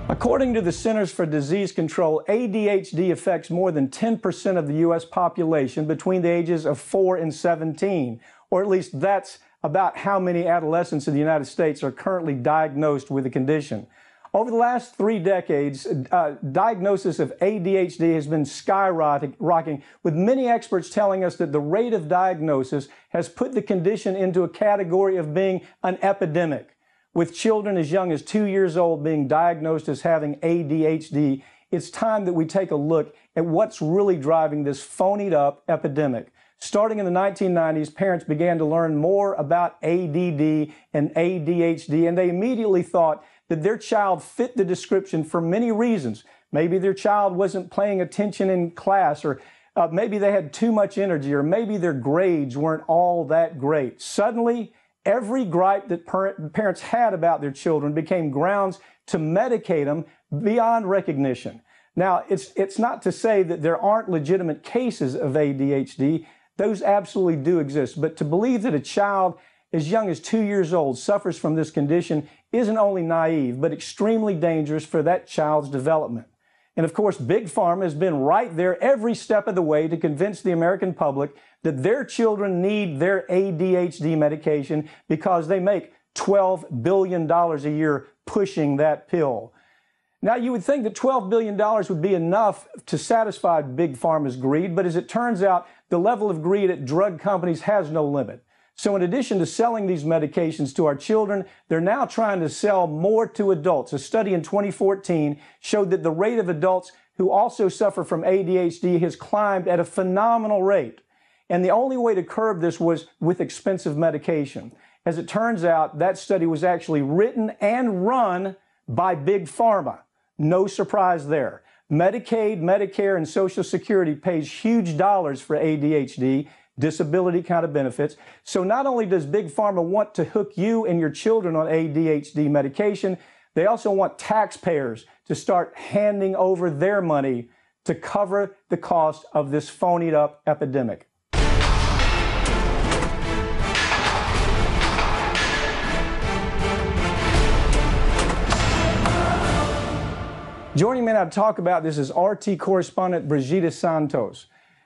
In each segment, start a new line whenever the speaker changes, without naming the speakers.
According to the Centers for Disease Control, ADHD affects more than 10% of the U.S. population between the ages of 4 and 17, or at least that's about how many adolescents in the United States are currently diagnosed with the condition. Over the last 3 decades, diagnosis of ADHD has been skyrocketing, with many experts telling us that the rate of diagnosis has put the condition into a category of being an epidemic, with children as young as 2 years old being diagnosed as having ADHD. It's time that we take a look at what's really driving this phonied up epidemic. Starting in the 1990s, parents began to learn more about ADD and ADHD, and they immediately thought that their child fit the description for many reasons. Maybe their child wasn't paying attention in class, or maybe they had too much energy, or maybe their grades weren't all that great. Suddenly, every gripe that parents had about their children became grounds to medicate them beyond recognition. Now, it's not to say that there aren't legitimate cases of ADHD. Those absolutely do exist. But to believe that a child as young as 2 years old suffers from this condition isn't only naive, but extremely dangerous for that child's development. And of course, Big Pharma has been right there every step of the way to convince the American public that their children need their ADHD medication because they make $12 billion a year pushing that pill. Now, you would think that $12 billion would be enough to satisfy Big Pharma's greed, but as it turns out, the level of greed at drug companies has no limit. So in addition to selling these medications to our children, they're now trying to sell more to adults. A study in 2014 showed that the rate of adults who also suffer from ADHD has climbed at a phenomenal rate. And the only way to curb this was with expensive medication. As it turns out, that study was actually written and run by Big Pharma. No surprise there. Medicaid, Medicare, and Social Security pays huge dollars for ADHD, disability kind of benefits. So not only does Big Pharma want to hook you and your children on ADHD medication, they also want taxpayers to start handing over their money to cover the cost of this phonied up epidemic. Joining me now to talk about this is RT correspondent Brigida Santos.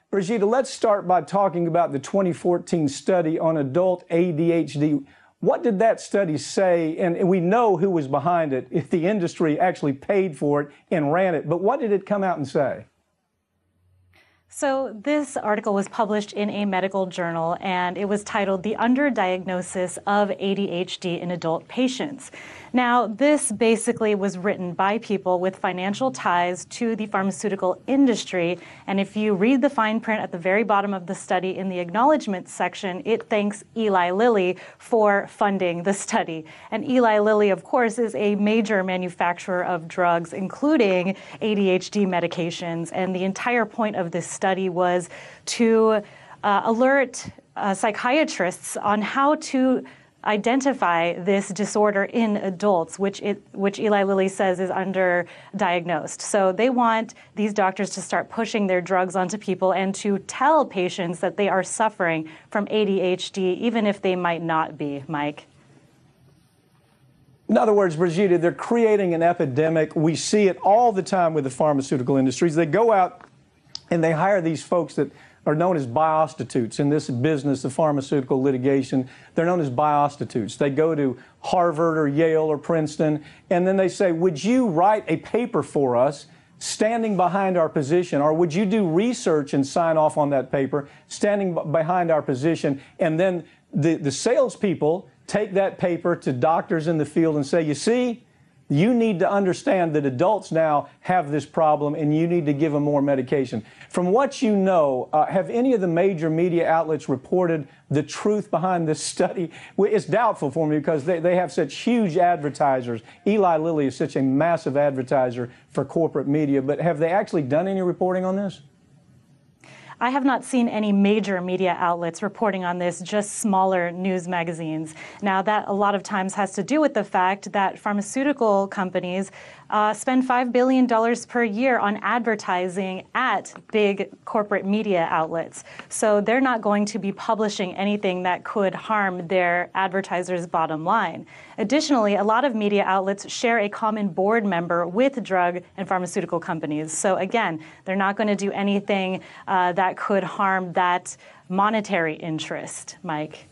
Brigida, let's start by talking about the 2014 study on adult ADHD. What did that study say? And we know who was behind it, if the industry actually paid for it and ran it. But what did it come out and say?
So this article was published in a medical journal, and it was titled "The Underdiagnosis of ADHD in Adult Patients." Now, this basically was written by people with financial ties to the pharmaceutical industry, and if you read the fine print at the very bottom of the study in the acknowledgments section, it thanks Eli Lilly for funding the study. And Eli Lilly, of course, is a major manufacturer of drugs, including ADHD medications, and the entire point of this study was to alert psychiatrists on how to identify this disorder in adults, which Eli Lilly says is underdiagnosed. So they want these doctors to start pushing their drugs onto people and to tell patients that they are suffering from ADHD, even if they might not be, Mike.
In other words, Brigida, they're creating an epidemic. We see it all the time with the pharmaceutical industries. They go out and they hire these folks that are known as biostitutes in this business of pharmaceutical litigation. They're known as biostitutes. They go to Harvard or Yale or Princeton, and then they say, would you write a paper for us standing behind our position, or would you do research and sign off on that paper standing behind our position? And then the salespeople take that paper to doctors in the field and say, you see, you need to understand that adults now have this problem and you need to give them more medication. From what you know, have any of the major media outlets reported the truth behind this study? It's doubtful for me because they have such huge advertisers. Eli Lilly is such a massive advertiser for corporate media, but have they actually done any reporting on this?
I have not seen any major media outlets reporting on this, just smaller news magazines. Now, that a lot of times has to do with the fact that pharmaceutical companies spend $5 billion per year on advertising at big corporate media outlets. So they're not going to be publishing anything that could harm their advertisers' bottom line. Additionally, a lot of media outlets share a common board member with drug and pharmaceutical companies. So again, they're not going to do anything that could harm that monetary interest, Mike.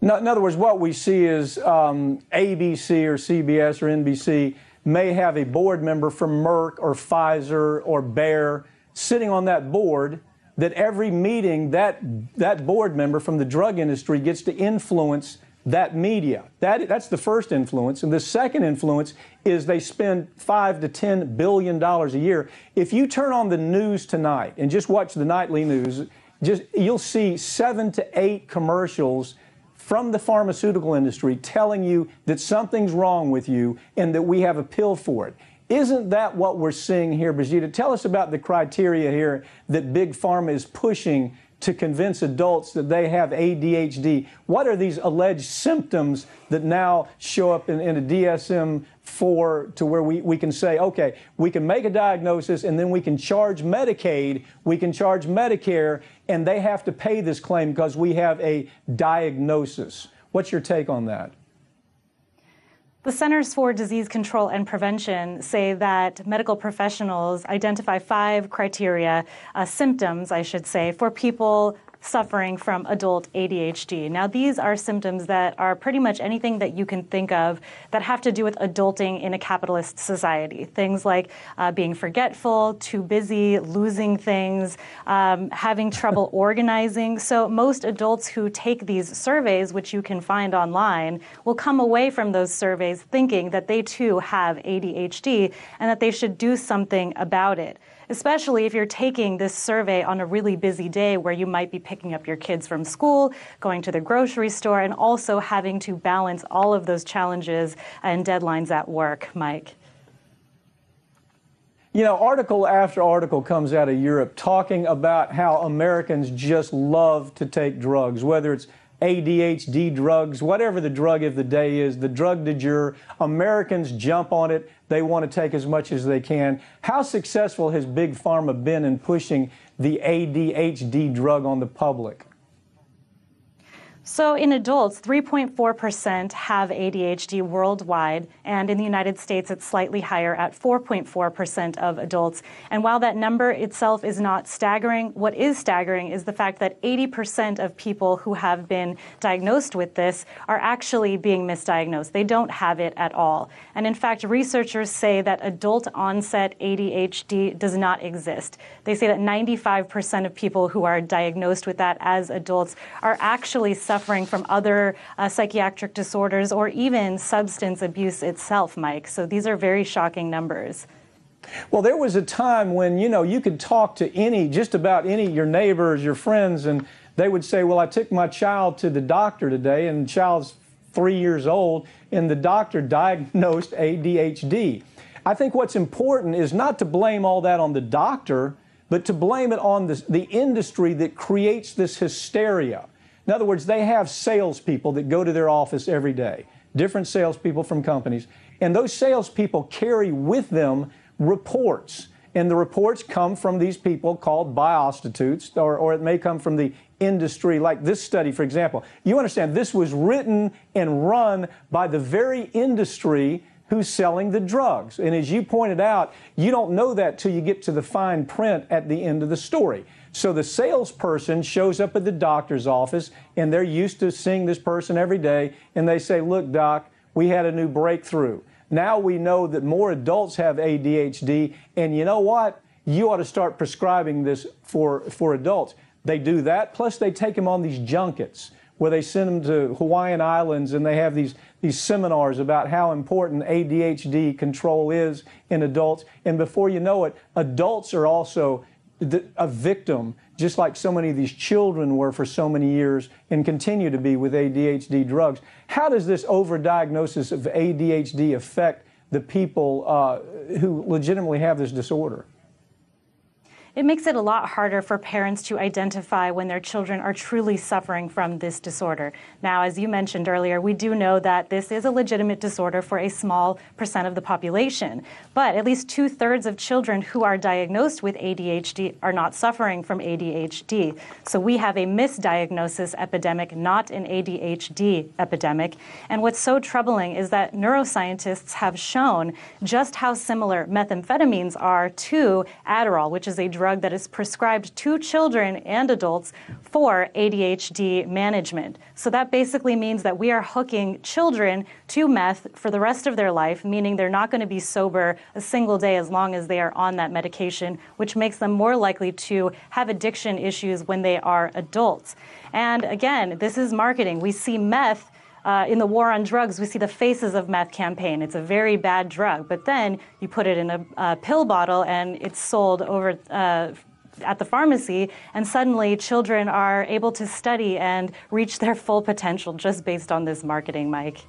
In other words, what we see is ABC or CBS or NBC may have a board member from Merck or Pfizer or Bayer sitting on that board, that every meeting that board member from the drug industry gets to influence that media. That's the first influence. And the second influence is they spend $5 to $10 billion a year. If you turn on the news tonight and just watch the nightly news, you'll see 7 to 8 commercials from the pharmaceutical industry telling you that something's wrong with you and that we have a pill for it. Isn't that what we're seeing here, Brigitte? Tell us about the criteria here that Big Pharma is pushing to convince adults that they have ADHD. What are these alleged symptoms that now show up in a DSM-4 to where we can say, okay, we can make a diagnosis and then we can charge Medicaid, we can charge Medicare, and they have to pay this claim because we have a diagnosis. What's your take on that?
The Centers for Disease Control and Prevention say that medical professionals identify 5 criteria, symptoms, I should say, for people suffering from adult ADHD. Now, these are symptoms that are pretty much anything that you can think of that have to do with adulting in a capitalist society. Things like being forgetful, too busy, losing things, having trouble organizing. So most adults who take these surveys, which you can find online, will come away from those surveys thinking that they too have ADHD and that they should do something about it, especially if you're taking this survey on a really busy day where you might be picking up your kids from school, going to the grocery store, and also having to balance all of those challenges and deadlines at work, Mike.
You know, article after article comes out of Europe talking about how Americans just love to take drugs, whether it's ADHD drugs, whatever the drug of the day is, the drug du jour. Americans jump on it. They want to take as much as they can. How successful has Big Pharma been in pushing the ADHD drug on the public?
So in adults, 3.4% have ADHD worldwide, and in the United States, it's slightly higher at 4.4% of adults. And while that number itself is not staggering, what is staggering is the fact that 80% of people who have been diagnosed with this are actually being misdiagnosed. They don't have it at all. And in fact, researchers say that adult onset ADHD does not exist. They say that 95% of people who are diagnosed with that as adults are actually suffering from other psychiatric disorders or even substance abuse itself, Mike. So these are very shocking numbers.
Well, there was a time when, you know, you could talk to just about any, your neighbors, your friends, and they would say, well, I took my child to the doctor today, and the child's 3 years old, and the doctor diagnosed ADHD. I think what's important is not to blame all that on the doctor, but to blame it on the industry that creates this hysteria. In other words, they have salespeople that go to their office every day, different salespeople from companies, and those salespeople carry with them reports. And the reports come from these people called biostitutes, or it may come from the industry, like this study, for example. You understand, this was written and run by the very industry who's selling the drugs. And as you pointed out, you don't know that till you get to the fine print at the end of the story. So the salesperson shows up at the doctor's office, and they're used to seeing this person every day, and they say, look, doc, we had a new breakthrough. Now we know that more adults have ADHD, and you know what? You ought to start prescribing this for adults. They do that, plus they take them on these junkets where they send them to Hawaiian Islands, and they have these seminars about how important ADHD control is in adults. And before you know it, adults are also a victim, just like so many of these children were for so many years and continue to be with ADHD drugs. How does this overdiagnosis of ADHD affect the people who legitimately have this disorder?
it makes it a lot harder for parents to identify when their children are truly suffering from this disorder. Now, as you mentioned earlier, we do know that this is a legitimate disorder for a small percent of the population, but at least 2/3 of children who are diagnosed with ADHD are not suffering from ADHD. So we have a misdiagnosis epidemic, not an ADHD epidemic. And what's so troubling is that neuroscientists have shown just how similar methamphetamines are to Adderall, which is a drug that is prescribed to children and adults for ADHD management. So that basically means that we are hooking children to meth for the rest of their life, meaning they're not going to be sober a single day as long as they are on that medication, which makes them more likely to have addiction issues when they are adults. And again, this is marketing. We see meth in the war on drugs. We see the Faces of Meth campaign. It's a very bad drug, but then you put it in a pill bottle and it's sold over at the pharmacy, and suddenly children are able to study and reach their full potential just based on this marketing, Mike.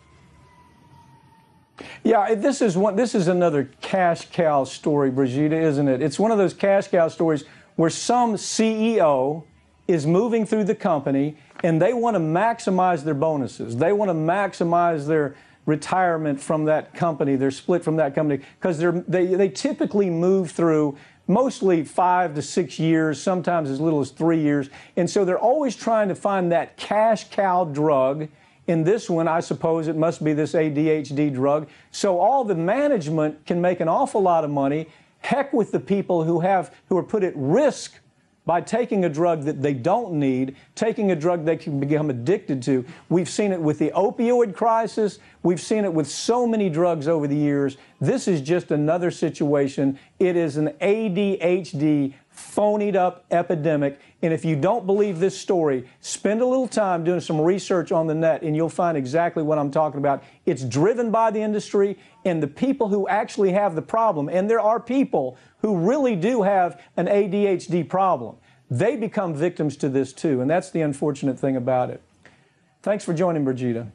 Yeah, this is another cash cow story, Brigida, isn't it? It's one of those cash cow stories where some CEO is moving through the company and they want to maximize their bonuses. They want to maximize their retirement from that company, their split from that company, because they typically move through mostly 5 to 6 years, sometimes as little as 3 years. And so they're always trying to find that cash cow drug. In this one, I suppose it must be this ADHD drug. So all the management can make an awful lot of money. Heck with the people who are put at risk by taking a drug that they don't need, taking a drug they can become addicted to. We've seen it with the opioid crisis. We've seen it with so many drugs over the years. This is just another situation. It is an ADHD phonied up epidemic. And if you don't believe this story, spend a little time doing some research on the net and you'll find exactly what I'm talking about. It's driven by the industry and the people who actually have the problem. And there are people who really do have an ADHD problem. They become victims to this too. And that's the unfortunate thing about it. Thanks for joining, Brigida.